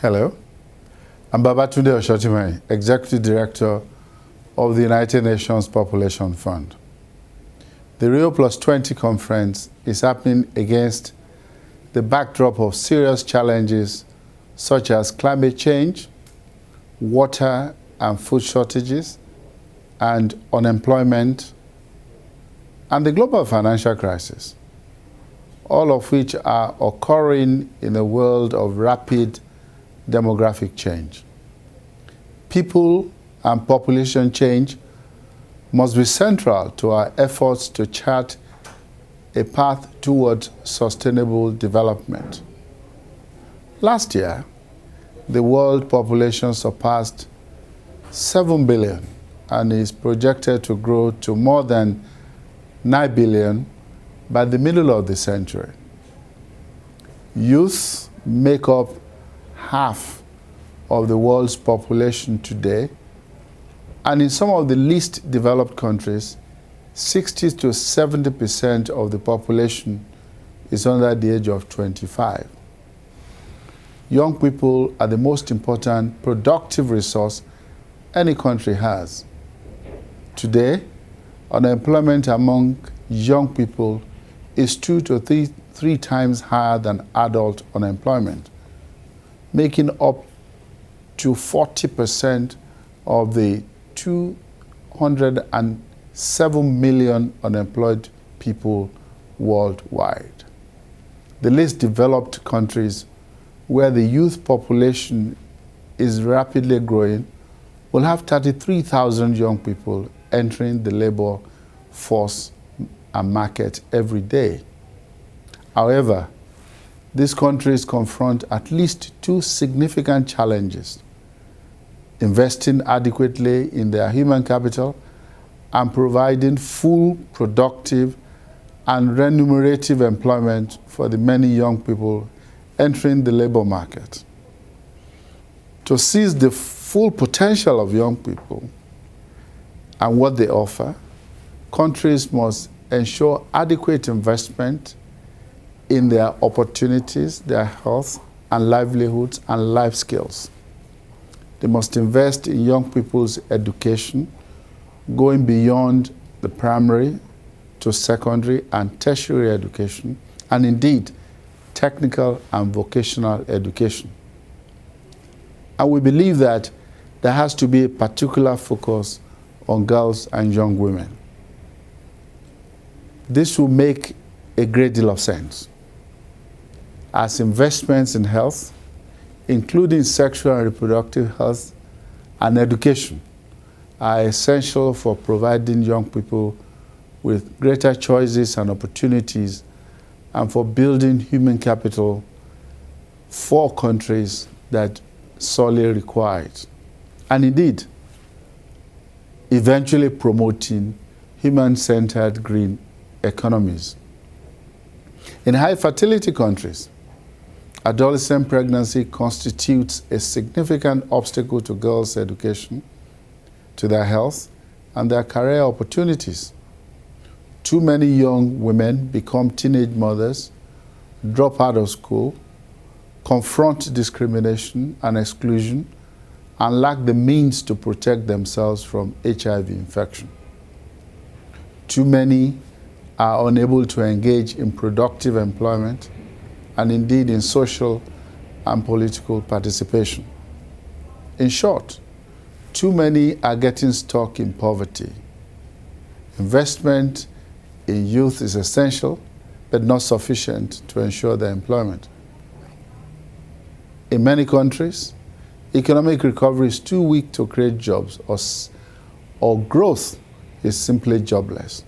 Hello, I'm Babatunde Oshotimehin, Executive Director of the United Nations Population Fund. The Rio Plus 20 conference is happening against the backdrop of serious challenges such as climate change, water and food shortages, and unemployment, and the global financial crisis, all of which are occurring in a world of rapid demographic change. People and population change must be central to our efforts to chart a path towards sustainable development. Last year, the world population surpassed 7 billion and is projected to grow to more than 9 billion by the middle of the century. Youth make up half of the world's population today, and in some of the least developed countries, 60 to 70% of the population is under the age of 25. Young people are the most important productive resource any country has. Today, unemployment among young people is 2 to 3 times higher than adult unemployment, making up to 40% of the 207 million unemployed people worldwide. The least developed countries, where the youth population is rapidly growing, will have 33,000 young people entering the labor force and market every day. However, these countries confront at least 2 significant challenges: investing adequately in their human capital and providing full, productive, and remunerative employment for the many young people entering the labor market. To seize the full potential of young people and what they offer, countries must ensure adequate investment in their opportunities, their health and livelihoods and life skills. They must invest in young people's education, going beyond the primary to secondary and tertiary education, and indeed, technical and vocational education. And we believe that there has to be a particular focus on girls and young women. This will make a great deal of sense, as investments in health, including sexual and reproductive health and education, are essential for providing young people with greater choices and opportunities, and for building human capital for countries that sorely require it. And indeed, eventually promoting human-centered green economies. In high fertility countries, adolescent pregnancy constitutes a significant obstacle to girls' education, to their health, and their career opportunities. Too many young women become teenage mothers, drop out of school, confront discrimination and exclusion, and lack the means to protect themselves from HIV infection. Too many are unable to engage in productive employment and indeed in social and political participation. In short, too many are getting stuck in poverty. Investment in youth is essential, but not sufficient to ensure their employment. In many countries, economic recovery is too weak to create jobs, or growth is simply jobless.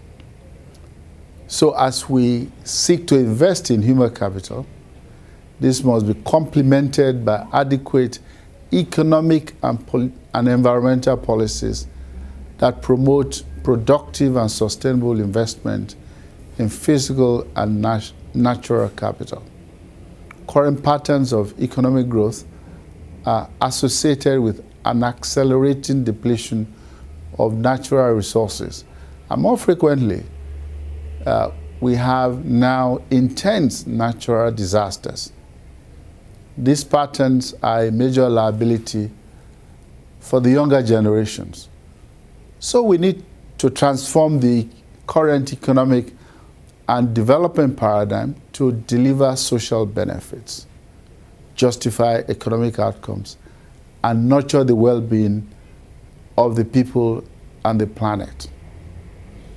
So as we seek to invest in human capital, this must be complemented by adequate economic and environmental policies that promote productive and sustainable investment in physical and natural capital. Current patterns of economic growth are associated with an accelerating depletion of natural resources, and more frequently, we have now intense natural disasters. these patterns are a major liability for the younger generations. So we need to transform the current economic and development paradigm to deliver social benefits, justify economic outcomes, and nurture the well-being of the people and the planet.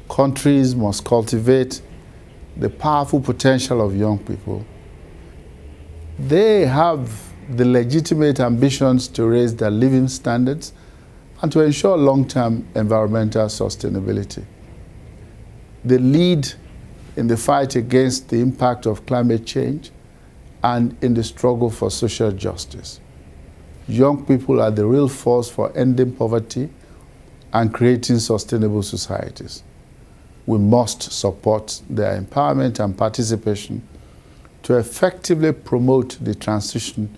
Countries must cultivate the powerful potential of young people. They have the legitimate ambitions to raise their living standards and to ensure long-term environmental sustainability. They lead in the fight against the impact of climate change and in the struggle for social justice. Young people are the real force for ending poverty and creating sustainable societies. We must support their empowerment and participation to effectively promote the transition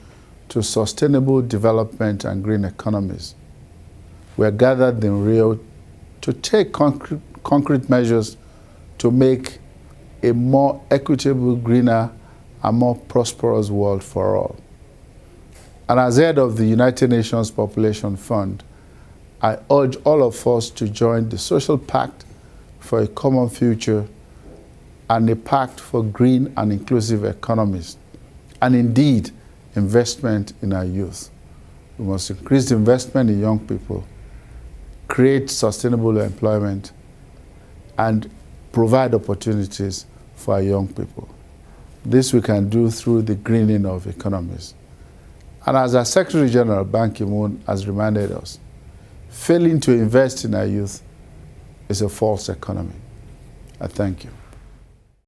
to sustainable development and green economies. We are gathered in Rio to take concrete measures to make a more equitable, greener, and more prosperous world for all. And as head of the United Nations Population Fund, I urge all of us to join the Social Pact for a Common Future and a Pact for Green and Inclusive Economies, and indeed, investment in our youth. We must increase investment in young people, create sustainable employment, and provide opportunities for our young people. This we can do through the greening of economies. And as our Secretary General, Ban Ki-moon, has reminded us, failing to invest in our youth is a false economy. I thank you.